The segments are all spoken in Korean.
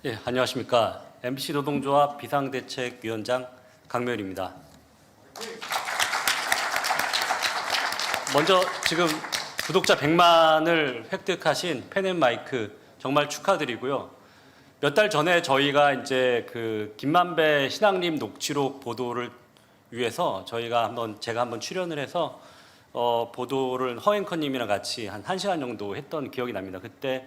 예, 안녕하십니까. MBC 노동조합 비상대책위원장 강명일입니다. 먼저 지금 구독자 100만을 획득하신 펜앤마이크 정말 축하드리고요. 몇 달 전에 저희가 이제 그 김만배 신앙림 녹취록 보도를 위해서 제가 한번 출연을 해서 보도를 허앵커님이랑 같이 한 1시간 정도 했던 기억이 납니다. 그때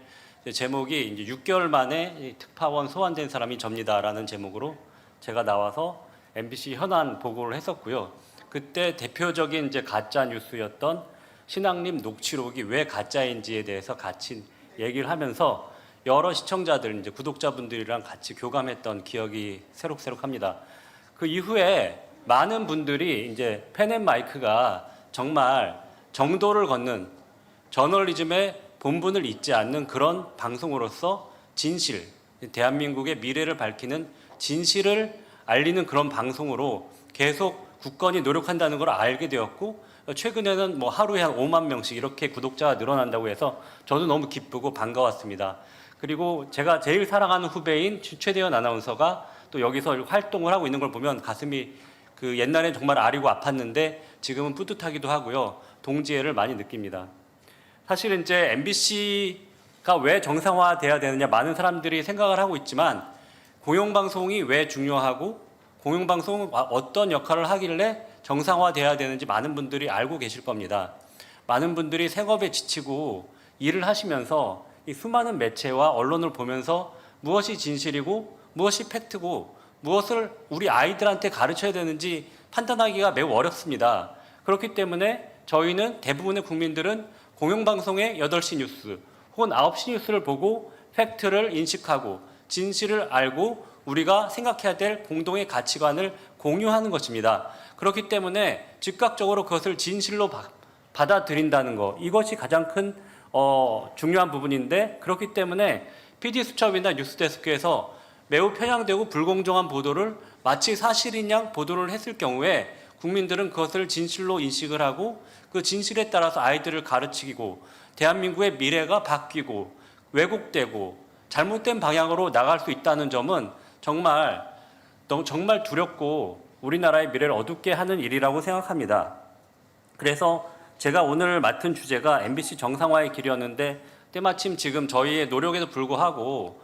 제목이 이제 6개월 만에 특파원 소환된 사람이 접니다라는 제목으로 제가 나와서 MBC 현안 보고를 했었고요. 그때 대표적인 이제 가짜 뉴스였던 신앙림 녹취록이 왜 가짜인지에 대해서 같이 얘기를 하면서 여러 시청자들, 이제 구독자분들이랑 같이 교감했던 기억이 새록새록합니다. 그 이후에 많은 분들이 이제 펜앤마이크가 정말 정도를 걷는 저널리즘의 본분을 잊지 않는 그런 방송으로서 진실, 대한민국의 미래를 밝히는 진실을 알리는 그런 방송으로 계속 굳건히 노력한다는 걸 알게 되었고, 최근에는 뭐 하루에 한 5만 명씩 이렇게 구독자가 늘어난다고 해서 저도 너무 기쁘고 반가웠습니다. 그리고 제가 제일 사랑하는 후배인 최대현 아나운서가 또 여기서 활동을 하고 있는 걸 보면 가슴이 그 옛날엔 정말 아리고 아팠는데 지금은 뿌듯하기도 하고요. 동지애를 많이 느낍니다. 사실 이제 MBC가 왜 정상화돼야 되느냐 많은 사람들이 생각을 하고 있지만 공영방송이 왜 중요하고 공영방송은 어떤 역할을 하길래 정상화돼야 되는지 많은 분들이 알고 계실 겁니다. 많은 분들이 생업에 지치고 일을 하시면서 이 수많은 매체와 언론을 보면서 무엇이 진실이고 무엇이 팩트고 무엇을 우리 아이들한테 가르쳐야 되는지 판단하기가 매우 어렵습니다. 그렇기 때문에 저희는 대부분의 국민들은 공영방송의 8시 뉴스 혹은 9시 뉴스를 보고 팩트를 인식하고 진실을 알고 우리가 생각해야 될 공동의 가치관을 공유하는 것입니다. 그렇기 때문에 즉각적으로 그것을 진실로 받아들인다는 것, 이것이 가장 큰 중요한 부분인데, 그렇기 때문에 PD수첩이나 뉴스데스크에서 매우 편향되고 불공정한 보도를 마치 사실인 양 보도를 했을 경우에 국민들은 그것을 진실로 인식을 하고 그 진실에 따라서 아이들을 가르치고 대한민국의 미래가 바뀌고 왜곡되고 잘못된 방향으로 나갈 수 있다는 점은 정말 두렵고 우리나라의 미래를 어둡게 하는 일이라고 생각합니다. 그래서 제가 오늘 맡은 주제가 MBC 정상화의 길이었는데 때마침 지금 저희의 노력에도 불구하고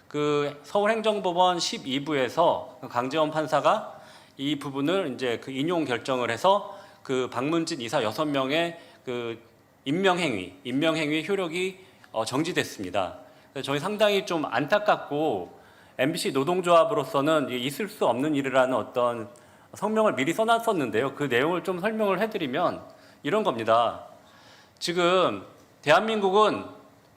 그 서울행정법원 12부에서 강재원 판사가 이 부분을 이제 그 인용 결정을 해서 그 박문진 이사 6명의 그 임명행위 효력이 정지됐습니다. 그래서 저희 상당히 좀 안타깝고 MBC 노동조합으로서는 있을 수 없는 일이라는 어떤 성명을 미리 써놨었는데요. 그 내용을 좀 설명을 해드리면 이런 겁니다. 지금 대한민국은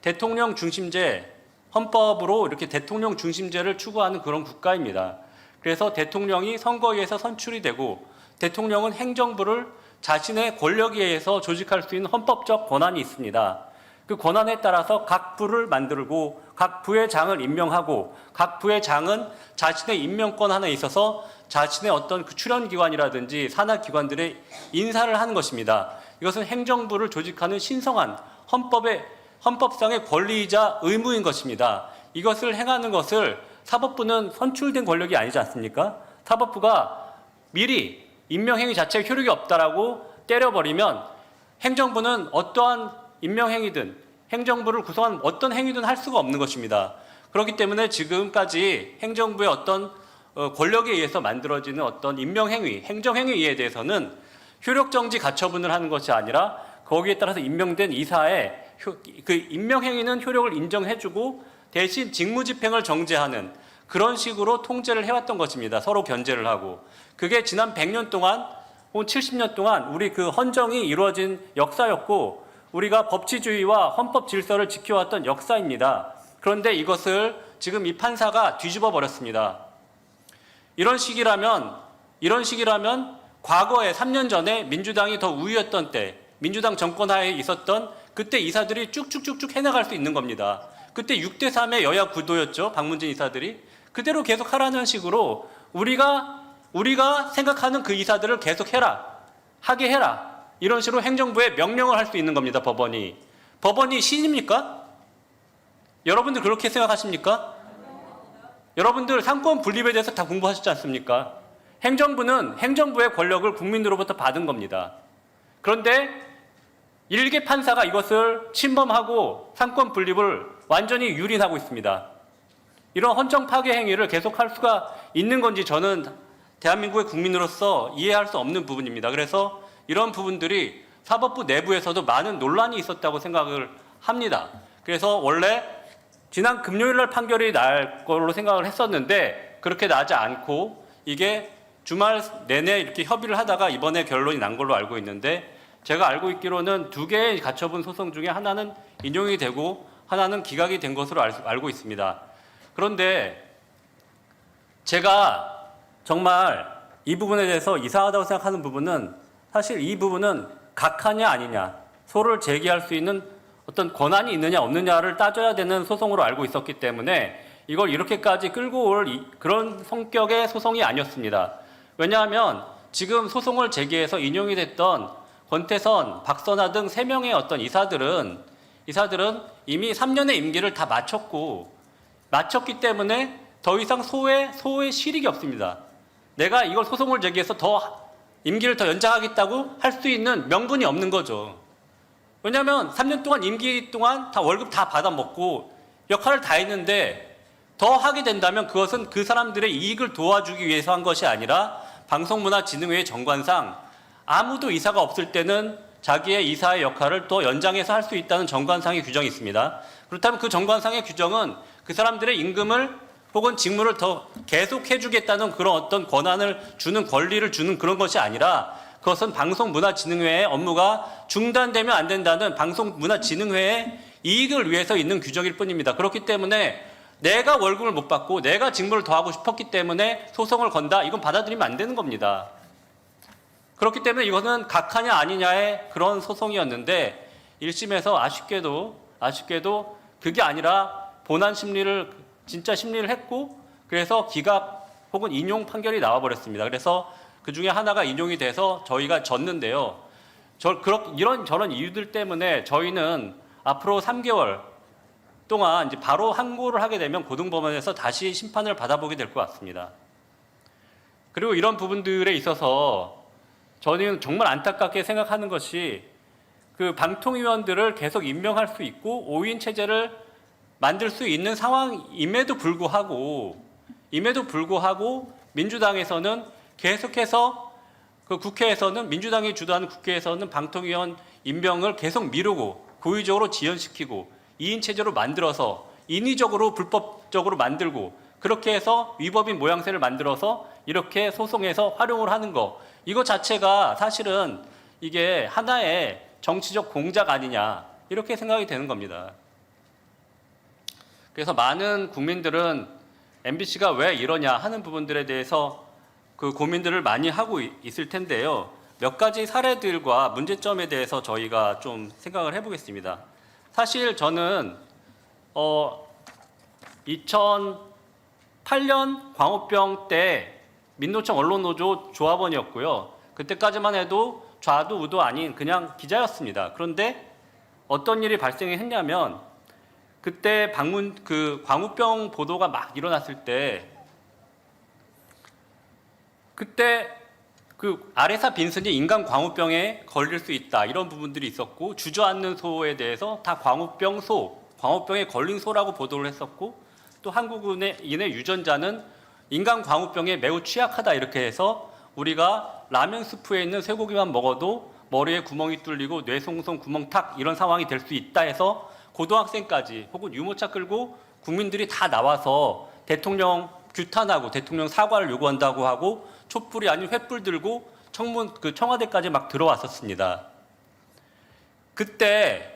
대통령 중심제, 헌법으로 이렇게 대통령 중심제를 추구하는 그런 국가입니다. 그래서 대통령이 선거위에서 선출이 되고 대통령은 행정부를 자신의 권력에 의해서 조직할 수 있는 헌법적 권한이 있습니다. 그 권한에 따라서 각 부를 만들고 각 부의 장을 임명하고 각 부의 장은 자신의 임명권 하나에 있어서 자신의 어떤 그 출연기관이라든지 산하기관들의 인사를 하는 것입니다. 이것은 행정부를 조직하는 신성한 헌법상의 권리이자 의무인 것입니다. 이것을 행하는 것을 사법부는 선출된 권력이 아니지 않습니까? 사법부가 미리 임명행위 자체에 효력이 없다라고 때려버리면 행정부는 어떠한 임명행위든 행정부를 구성한 어떤 행위든 할 수가 없는 것입니다. 그렇기 때문에 지금까지 행정부의 어떤 권력에 의해서 만들어지는 어떤 임명행위, 행정행위에 대해서는 효력정지 가처분을 하는 것이 아니라 거기에 따라서 임명된 이사의 그 임명행위는 효력을 인정해주고 대신 직무집행을 정지하는 그런 식으로 통제를 해왔던 것입니다. 서로 견제를 하고. 그게 지난 100년 동안 혹은 70년 동안 우리 그 헌정이 이루어진 역사였고 우리가 법치주의와 헌법 질서를 지켜왔던 역사입니다. 그런데 이것을 지금 이 판사가 뒤집어 버렸습니다. 이런 식이라면 과거에 3년 전에 민주당이 더 우위였던 때 민주당 정권 하에 있었던 그때 이사들이 쭉쭉쭉쭉 해나갈 수 있는 겁니다. 그때 6대3의 여야 구도였죠. 박문진 이사들이. 그대로 계속 하라는 식으로 우리가 생각하는 그 이사들을 계속 하게 해라. 이런 식으로 행정부에 명령을 할 수 있는 겁니다. 법원이 신입니까? 여러분들 그렇게 생각하십니까? 여러분들 상권 분립에 대해서 다 공부하셨지 않습니까? 행정부는 행정부의 권력을 국민으로부터 받은 겁니다. 그런데 일개 판사가 이것을 침범하고 상권 분립을 완전히 유린하고 있습니다. 이런 헌정 파괴 행위를 계속할 수가 있는 건지 저는 대한민국의 국민으로서 이해할 수 없는 부분입니다. 그래서 이런 부분들이 사법부 내부에서도 많은 논란이 있었다고 생각을 합니다. 그래서 원래 지난 금요일 날 판결이 날 걸로 생각을 했었는데 그렇게 나지 않고 이게 주말 내내 이렇게 협의를 하다가 이번에 결론이 난 걸로 알고 있는데, 제가 알고 있기로는 2개의 가처분 소송 중에 하나는 인용이 되고 하나는 기각이 된 것으로 알고 있습니다. 그런데 제가 정말 이 부분에 대해서 이상하다고 생각하는 부분은, 사실 이 부분은 각하냐 아니냐, 소를 제기할 수 있는 어떤 권한이 있느냐 없느냐를 따져야 되는 소송으로 알고 있었기 때문에 이걸 이렇게까지 끌고 올 그런 성격의 소송이 아니었습니다. 왜냐하면 지금 소송을 제기해서 인용이 됐던 권태선, 박선아 등 3명의 어떤 이사들은 이미 3년의 임기를 다 마쳤기 때문에 더 이상 소의 실익이 없습니다. 내가 이걸 소송을 제기해서 임기를 더 연장하겠다고 할 수 있는 명분이 없는 거죠. 왜냐하면 3년 동안 임기 동안 다 월급 다 받아먹고 역할을 다 했는데 더 하게 된다면 그것은 그 사람들의 이익을 도와주기 위해서 한 것이 아니라 방송문화진흥회의 정관상 아무도 이사가 없을 때는 자기의 이사의 역할을 또 연장해서 할 수 있다는 정관상의 규정이 있습니다. 그렇다면 그 정관상의 규정은 그 사람들의 임금을 혹은 직무를 더 계속해주겠다는 그런 어떤 권한을 주는, 권리를 주는 그런 것이 아니라 그것은 방송문화진흥회의 업무가 중단되면 안 된다는 방송문화진흥회의 이익을 위해서 있는 규정일 뿐입니다. 그렇기 때문에 내가 월급을 못 받고 내가 직무를 더 하고 싶었기 때문에 소송을 건다, 이건 받아들이면 안 되는 겁니다. 그렇기 때문에 이것은 각하냐 아니냐의 그런 소송이었는데 1심에서 아쉽게도 그게 아니라 본안 진짜 심리를 했고, 그래서 기각 혹은 인용 판결이 나와버렸습니다. 그래서 그 중에 하나가 인용이 돼서 저희가 졌는데요. 이런 저런 이유들 때문에 저희는 앞으로 3개월 동안 이제 바로 항고를 하게 되면 고등법원에서 다시 심판을 받아보게 될 것 같습니다. 그리고 이런 부분들에 있어서 저는 정말 안타깝게 생각하는 것이, 그 방통위원들을 계속 임명할 수 있고 5인 체제를 만들 수 있는 상황임에도 불구하고 민주당에서는 계속해서 그 국회에서는, 민주당이 주도하는 국회에서는 방통위원 임명을 계속 미루고 고의적으로 지연시키고 2인 체제로 만들어서 인위적으로 불법적으로 만들고 그렇게 해서 위법인 모양새를 만들어서 이렇게 소송에서 활용을 하는 거, 이거 자체가 사실은 이게 하나의 정치적 공작 아니냐, 이렇게 생각이 되는 겁니다. 그래서 많은 국민들은 MBC가 왜 이러냐 하는 부분들에 대해서 그 고민들을 많이 하고 있을 텐데요. 몇 가지 사례들과 문제점에 대해서 저희가 좀 생각을 해보겠습니다. 사실 저는 2008년 광우병 때 민노총 언론노조 조합원이었고요. 그때까지만 해도 좌도 우도 아닌 그냥 기자였습니다. 그런데 어떤 일이 발생했냐면, 그때 광우병 보도가 막 일어났을 때, 그때 그 아레사 빈슨이 인간 광우병에 걸릴 수 있다, 이런 부분들이 있었고, 주저앉는 소에 대해서 다 광우병에 걸린 소라고 보도를 했었고, 또 한국인의 유전자는 인간 광우병에 매우 취약하다, 이렇게 해서 우리가 라면 스프에 있는 쇠고기만 먹어도 머리에 구멍이 뚫리고 뇌송송 구멍탁 이런 상황이 될 수 있다 해서 고등학생까지 혹은 유모차 끌고 국민들이 다 나와서 대통령 규탄하고 대통령 사과를 요구한다고 하고 촛불이 아닌 횃불 들고 청와대까지 막 들어왔었습니다. 그때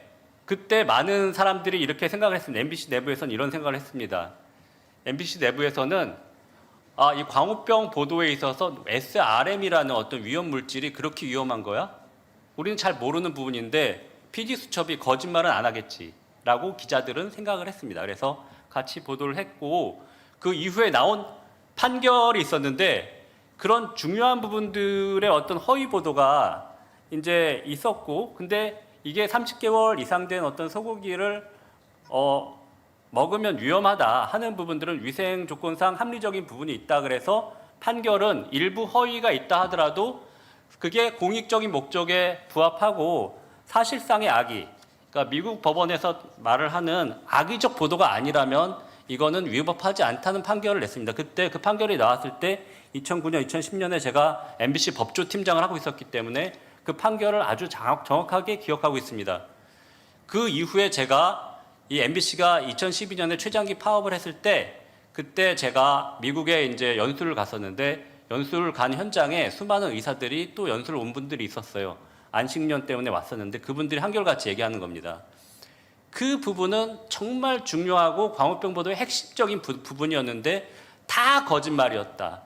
많은 사람들이 이렇게 생각을 했습니다. MBC 내부에서는 이런 생각을 했습니다. MBC 내부에서는 이 광우병 보도에 있어서 SRM이라는 어떤 위험 물질이 그렇게 위험한 거야? 우리는 잘 모르는 부분인데 PD수첩이 거짓말은 안 하겠지라고 기자들은 생각을 했습니다. 그래서 같이 보도를 했고, 그 이후에 나온 판결이 있었는데 그런 중요한 부분들의 어떤 허위 보도가 이제 있었고, 근데 이게 30개월 이상 된 어떤 소고기를 먹으면 위험하다 하는 부분들은 위생 조건상 합리적인 부분이 있다 그래서 판결은 일부 허위가 있다 하더라도 그게 공익적인 목적에 부합하고 사실상의 악의, 그러니까 미국 법원에서 말을 하는 악의적 보도가 아니라면 이거는 위법하지 않다는 판결을 냈습니다. 그때 그 판결이 나왔을 때 2009년, 2010년에 제가 MBC 법조팀장을 하고 있었기 때문에 그 판결을 아주 정확하게 기억하고 있습니다. 그 이후에 제가 이 MBC가 2012년에 최장기 파업을 했을 때 그때 제가 미국에 이제 연수를 갔었는데 연수를 간 현장에 수많은 의사들이 또 연수를 온 분들이 있었어요. 안식년 때문에 왔었는데 그분들이 한결같이 얘기하는 겁니다. 그 부분은 정말 중요하고 광우병 보도의 핵심적인 부분이었는데 다 거짓말이었다.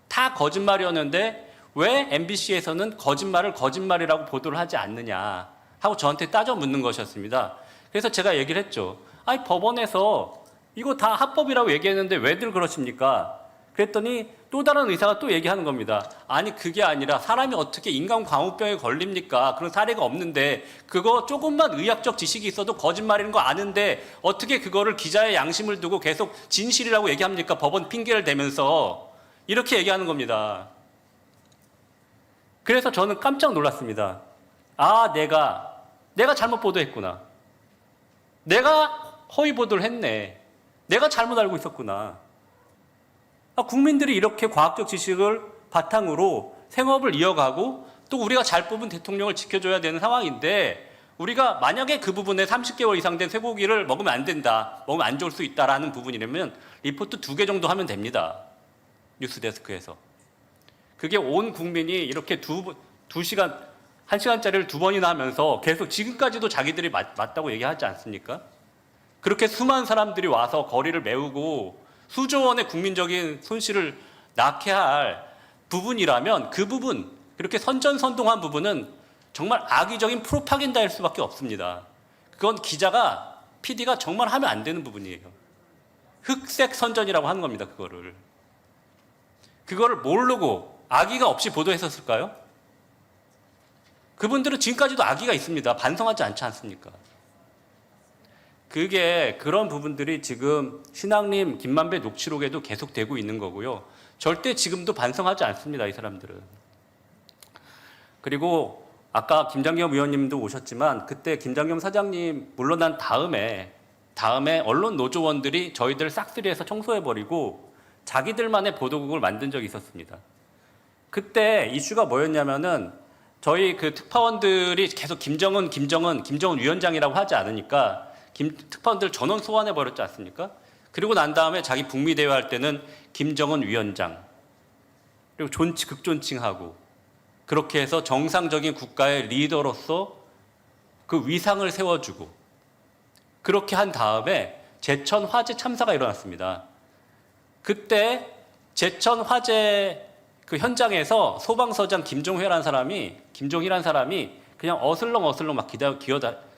다 거짓말이었는데 왜 MBC에서는 거짓말을 거짓말이라고 보도를 하지 않느냐 하고 저한테 따져 묻는 것이었습니다. 그래서 제가 얘기를 했죠. 아니 법원에서 이거 다 합법이라고 얘기했는데 왜들 그러십니까? 그랬더니 또 다른 의사가 또 얘기하는 겁니다. 아니 그게 아니라 사람이 어떻게 인간광우병에 걸립니까? 그런 사례가 없는데 그거 조금만 의학적 지식이 있어도 거짓말인 거 아는데 어떻게 그거를 기자의 양심을 두고 계속 진실이라고 얘기합니까? 법원 핑계를 대면서 이렇게 얘기하는 겁니다. 그래서 저는 깜짝 놀랐습니다. 아, 내가 잘못 보도했구나. 내가 허위 보도를 했네. 내가 잘못 알고 있었구나. 국민들이 이렇게 과학적 지식을 바탕으로 생업을 이어가고 또 우리가 잘 뽑은 대통령을 지켜줘야 되는 상황인데 우리가 만약에 그 부분에 30개월 이상 된 쇠고기를 먹으면 안 된다, 먹으면 안 좋을 수 있다라는 부분이라면 리포트 2개 정도 하면 됩니다. 뉴스데스크에서. 그게 온 국민이 이렇게 2시간, 1시간짜리를 2번이나 하면서 계속 지금까지도 자기들이 맞다고 얘기하지 않습니까? 그렇게 수많은 사람들이 와서 거리를 메우고 수조 원의 국민적인 손실을 낳게 할 부분이라면 그 부분, 그렇게 선전선동한 부분은 정말 악의적인 프로파간다일 수밖에 없습니다. 그건 기자가, PD가 정말 하면 안 되는 부분이에요. 흑색 선전이라고 하는 겁니다, 그거를. 그거를 모르고 악의가 없이 보도했었을까요? 그분들은 지금까지도 악의가 있습니다. 반성하지 않지 않습니까? 그게 그런 부분들이 지금 신앙림 김만배 녹취록에도 계속되고 있는 거고요. 절대 지금도 반성하지 않습니다, 이 사람들은. 그리고 아까 김장겸 의원님도 오셨지만 그때 김장겸 사장님 물러난 다음에 언론 노조원들이 저희들 싹쓸이해서 청소해버리고 자기들만의 보도국을 만든 적이 있었습니다. 그때 이슈가 뭐였냐면은 저희 그 특파원들이 계속 김정은 위원장이라고 하지 않으니까 특파원들 전원 소환해 버렸지 않습니까? 그리고 난 다음에 자기 북미 대화할 때는 김정은 위원장 그리고 극존칭하고 그렇게 해서 정상적인 국가의 리더로서 그 위상을 세워주고 그렇게 한 다음에 제천 화재 참사가 일어났습니다. 그때 제천 화재 그 현장에서 소방서장 김종희라는 사람이 그냥 어슬렁 막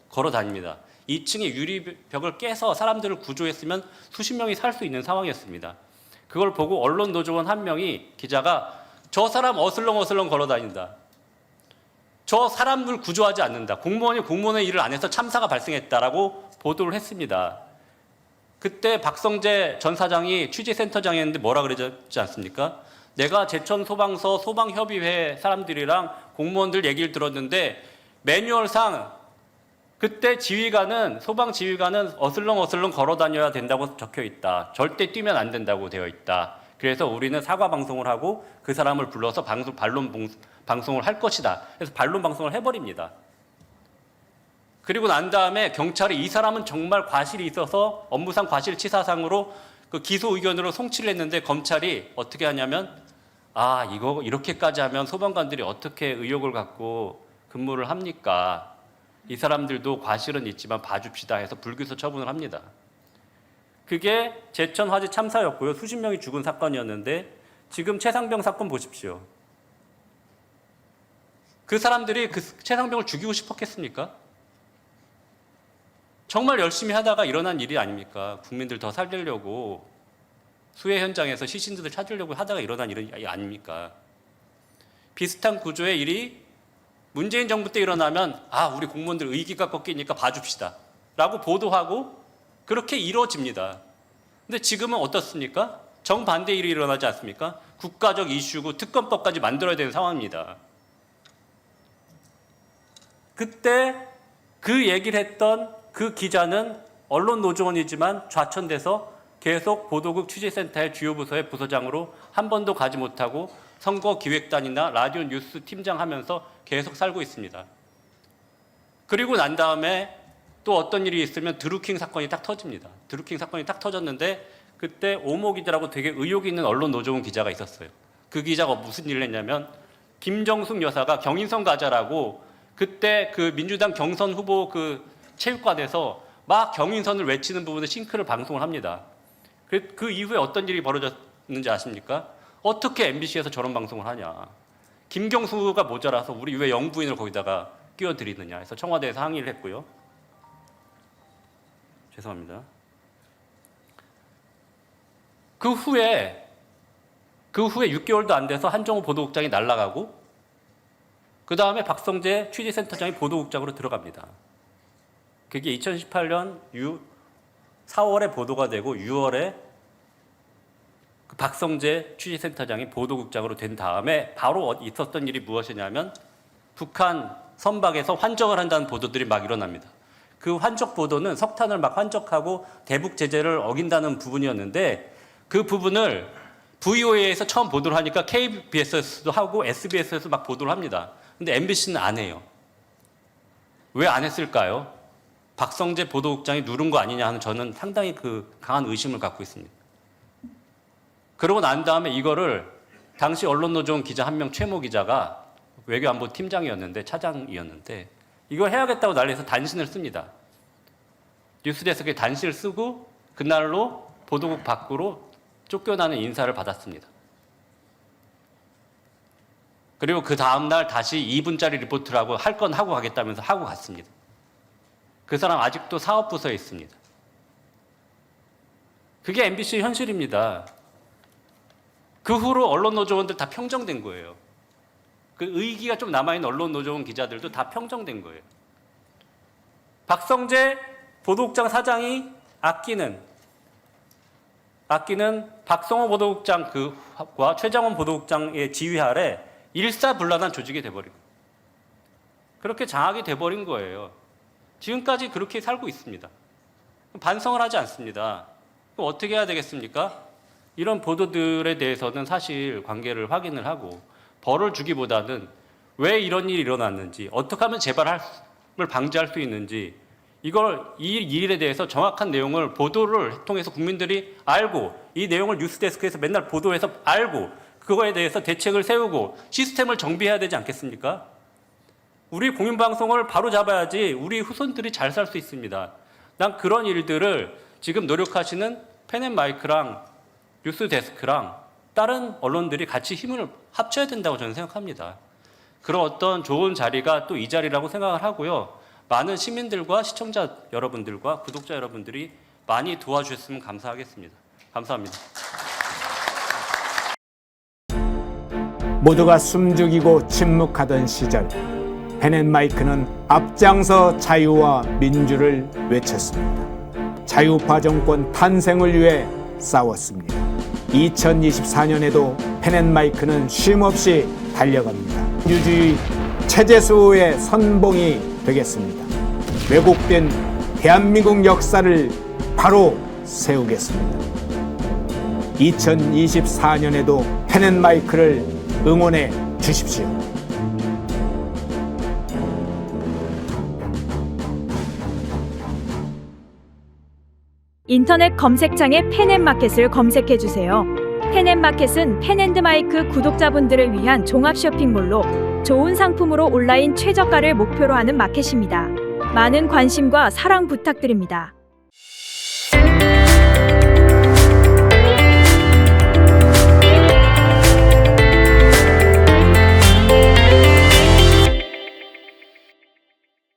걸어 다닙니다. 2층의 유리벽을 깨서 사람들을 구조했으면 수십 명이 살 수 있는 상황이었습니다. 그걸 보고 언론 노조원 한 명이 기자가 저 사람 어슬렁 걸어 다닌다. 저 사람을 구조하지 않는다. 공무원이 공무원의 일을 안 해서 참사가 발생했다라고 보도를 했습니다. 그때 박성재 전 사장이 취재센터장이었는데 뭐라 그러지 않습니까? 내가 제천 소방서 소방협의회 사람들이랑 공무원들 얘기를 들었는데 매뉴얼상 그때 소방 지휘관은 어슬렁 걸어 다녀야 된다고 적혀 있다. 절대 뛰면 안 된다고 되어 있다. 그래서 우리는 사과 방송을 하고 그 사람을 불러서 반론 방송을 할 것이다. 그래서 반론 방송을 해버립니다. 그리고 난 다음에 경찰이 이 사람은 정말 과실이 있어서 업무상 과실치사상으로 그 기소 의견으로 송치를 했는데 검찰이 어떻게 하냐면 이거 이렇게까지 하면 소방관들이 어떻게 의욕을 갖고 근무를 합니까? 이 사람들도 과실은 있지만 봐줍시다 해서 불기소 처분을 합니다. 그게 제천 화재 참사였고요. 수십 명이 죽은 사건이었는데 지금 최상병 사건 보십시오. 그 사람들이 그 최상병을 죽이고 싶었겠습니까? 정말 열심히 하다가 일어난 일이 아닙니까? 국민들 더 살리려고 수해 현장에서 시신들을 찾으려고 하다가 일어난 일이 아닙니까? 비슷한 구조의 일이 문재인 정부 때 일어나면 우리 공무원들 의기가 꺾이니까 봐줍시다 라고 보도하고 그렇게 이루어집니다. 근데 지금은 어떻습니까? 정반대 일이 일어나지 않습니까? 국가적 이슈고 특검법까지 만들어야 되는 상황입니다. 그때 그 얘기를 했던 그 기자는 언론 노조원이지만 좌천돼서 계속 보도국 취재센터의 주요 부서의 부서장으로 한 번도 가지 못하고 선거기획단이나 라디오 뉴스 팀장 하면서 계속 살고 있습니다. 그리고 난 다음에 또 어떤 일이 있으면 드루킹 사건이 딱 터집니다. 드루킹 사건이 딱 터졌는데 그때 오모 기자라고 되게 의욕 있는 언론 노조원 기자가 있었어요. 그 기자가 무슨 일을 했냐면 김정숙 여사가 경인선 가자라고 그때 그 민주당 경선 후보 그 체육관에서 막 경인선을 외치는 부분에 싱크를 방송을 합니다. 그 이후에 어떤 일이 벌어졌는지 아십니까? 어떻게 MBC에서 저런 방송을 하냐. 김경수가 모자라서 우리 왜 영부인을 거기다가 끼워드리느냐 해서 청와대에서 항의를 했고요. 죄송합니다. 그 후에 6개월도 안 돼서 한정우 보도국장이 날아가고 그 다음에 박성재 취재센터장이 보도국장으로 들어갑니다. 그게 2018년 4월에 보도가 되고 6월에 그 박성재 취재센터장이 보도국장으로 된 다음에 바로 있었던 일이 무엇이냐면 북한 선박에서 환적을 한다는 보도들이 막 일어납니다. 그 환적 보도는 석탄을 막 환적하고 대북 제재를 어긴다는 부분이었는데 그 부분을 VOA에서 처음 보도를 하니까 KBS도 하고 SBS에서 막 보도를 합니다. 근데 MBC는 안 해요. 왜 안 했을까요? 박성재 보도국장이 누른 거 아니냐 하는 저는 상당히 그 강한 의심을 갖고 있습니다. 그러고 난 다음에 이거를 당시 언론노조원 기자 한 명 최모 기자가 외교안보 팀장이었는데 차장이었는데 이거 해야겠다고 난리에서 단신을 씁니다. 뉴스데스크에 단신을 쓰고 그날로 보도국 밖으로 쫓겨나는 인사를 받았습니다. 그리고 그 다음날 다시 2분짜리 리포트라고 할 건 하고 가겠다면서 하고 갔습니다. 그 사람 아직도 사업부서에 있습니다. 그게 MBC 현실입니다. 그 후로 언론노조원들 다 평정된 거예요. 그 의기가 좀 남아있는 언론노조원 기자들도 다 평정된 거예요. 박성재 보도국장 사장이 아끼는 박성호 보도국장과 최장원 보도국장의 지휘 아래 일사불란한 조직이 돼버린 거예요. 그렇게 장악이 돼버린 거예요. 지금까지 그렇게 살고 있습니다. 반성을 하지 않습니다. 그럼 어떻게 해야 되겠습니까? 이런 보도들에 대해서는 사실 관계를 확인을 하고 벌을 주기보다는 왜 이런 일이 일어났는지 어떻게 하면 재발을 방지할 수 있는지 이 일에 대해서 정확한 내용을 보도를 통해서 국민들이 알고 이 내용을 뉴스데스크에서 맨날 보도해서 알고 그거에 대해서 대책을 세우고 시스템을 정비해야 되지 않겠습니까? 우리 공영방송을 바로 잡아야지 우리 후손들이 잘 살 수 있습니다. 난 그런 일들을 지금 노력하시는 펜앤마이크랑 뉴스데스크랑 다른 언론들이 같이 힘을 합쳐야 된다고 저는 생각합니다. 그런 어떤 좋은 자리가 또 이 자리라고 생각을 하고요. 많은 시민들과 시청자 여러분들과 구독자 여러분들이 많이 도와주셨으면 감사하겠습니다. 감사합니다. 모두가 숨죽이고 침묵하던 시절 펜앤마이크는 앞장서 자유와 민주를 외쳤습니다. 자유파 정권 탄생을 위해 싸웠습니다. 2024년에도 펜앤마이크는 쉼없이 달려갑니다. 민주주의 체제수호의 선봉이 되겠습니다. 왜곡된 대한민국 역사를 바로 세우겠습니다. 2024년에도 펜앤마이크를 응원해 주십시오. 인터넷 검색창에 펜앤마켓을 검색해 주세요. 펜앤마켓은 펜앤드마이크 구독자분들을 위한 종합 쇼핑몰로 좋은 상품으로 온라인 최저가를 목표로 하는 마켓입니다. 많은 관심과 사랑 부탁드립니다.